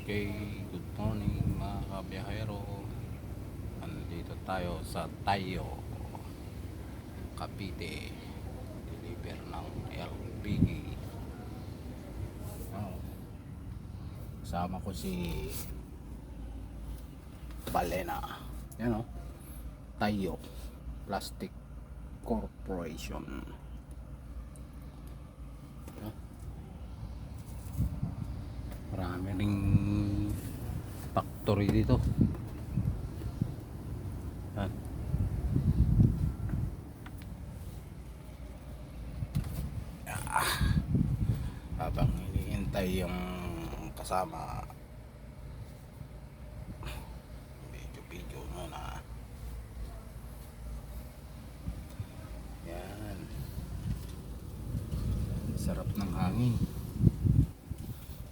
Okay, good morning mga kabiyahero. Nandito tayo sa Tayo, Cavite. Deliver ng LPG. Oh. Kasama ko si Balena. Yan o. Tayo Plastic Corporation. Marami ring factory dito. Yan. Habang hinihintay yung kasama, video muna. Yan. Sarap ng hangin.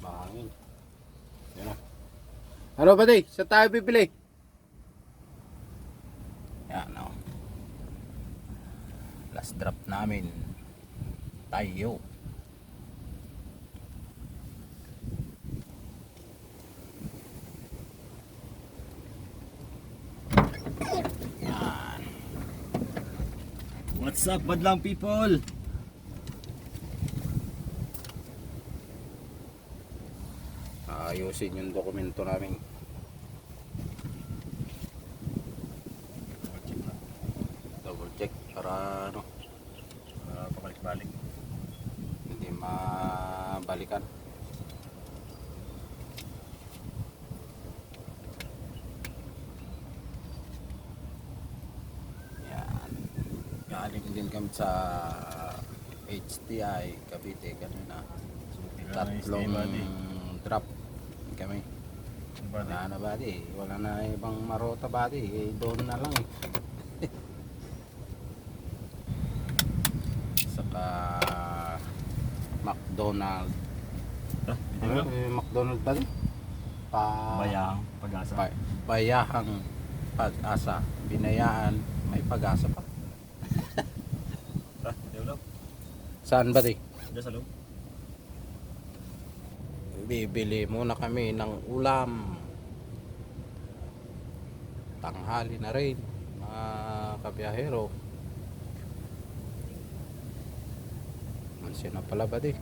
Mahangin. Yan. Ano ba day? Sa tayo bibili? Yan o. Last drop namin. Tayo. Yan. What's up, madlang people? Ayusin yung dokumento namin. Double check para ano, Pabalik-balik. hindi mabalikan. Yan. Galing din kami sa HTI Cavite kanina. Tatlong drop kami. Wala na body, wala na ibang marota body, eh, doon na lang eh. Saka McDonald. McDonald body? Bayang, pag-asa. Bayahang pag-asa. Binayaan, may pag-asa pa. Develop. Saan ba di? Diyan sa loob. Bibili muna kami ng ulam. Tanghali na rin, mga kabiyahero. Mansyon na pala ba di?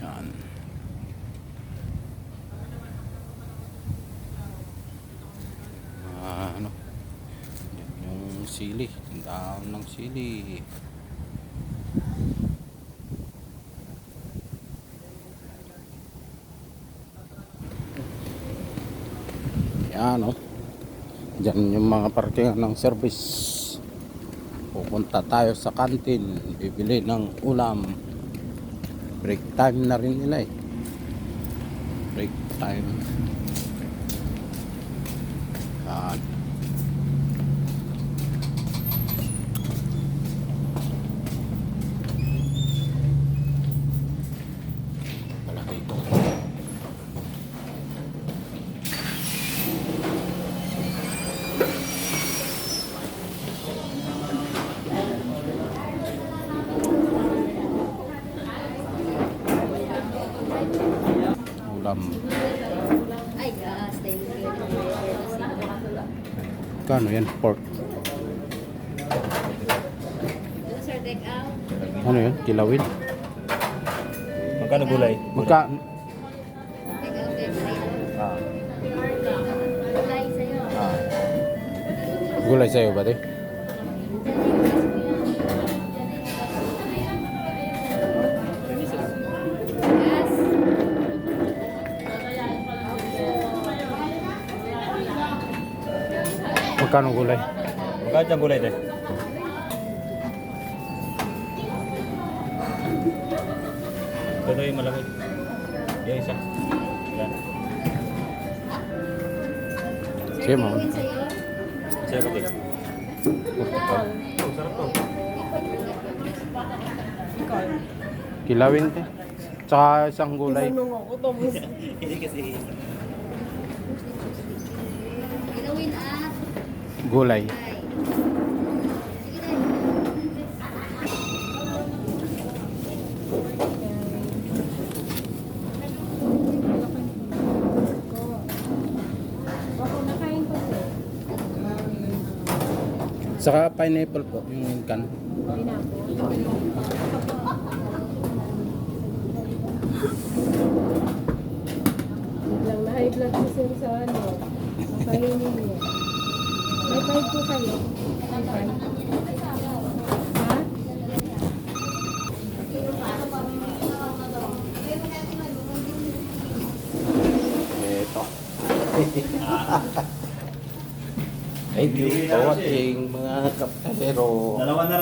Yan. Ano? Yan yung sili. Ang dami ng sili. Yan o. Diyan yung mga parkingan ng service. Pupunta tayo sa kantin. Bibili ng ulam. Break time na rin nila eh. Break time. Yan. Pala dito. Ulam. Ay, gas. Thank you. Kano yan? Pork. Sir, take out. Ano yan? Kilawin? Magkano gulay? Magka... Take out, take out. Ah. Gulay sa'yo. Gulay sa'yo ba di? Gas. Magkano gulay? Magkano dyan gulay din? Ito yung malamig. Yung isa. Yan. Sige mo. Gawin sa'yo. Isa yung kapit. Oh, sarap to. Kilawin te. Tsaka isang gulay. Hindi kasi isa. Ilawin at Gulay. Ay. Ako, nakain ko po. Saka pineapple po, yung can. Hindi na po. Biglang na high blood si sir sa ano. Makainin niya. May 5 po kayo. May 5. Ha? Ito. Thank you for watching mga kapatero. Dalawa na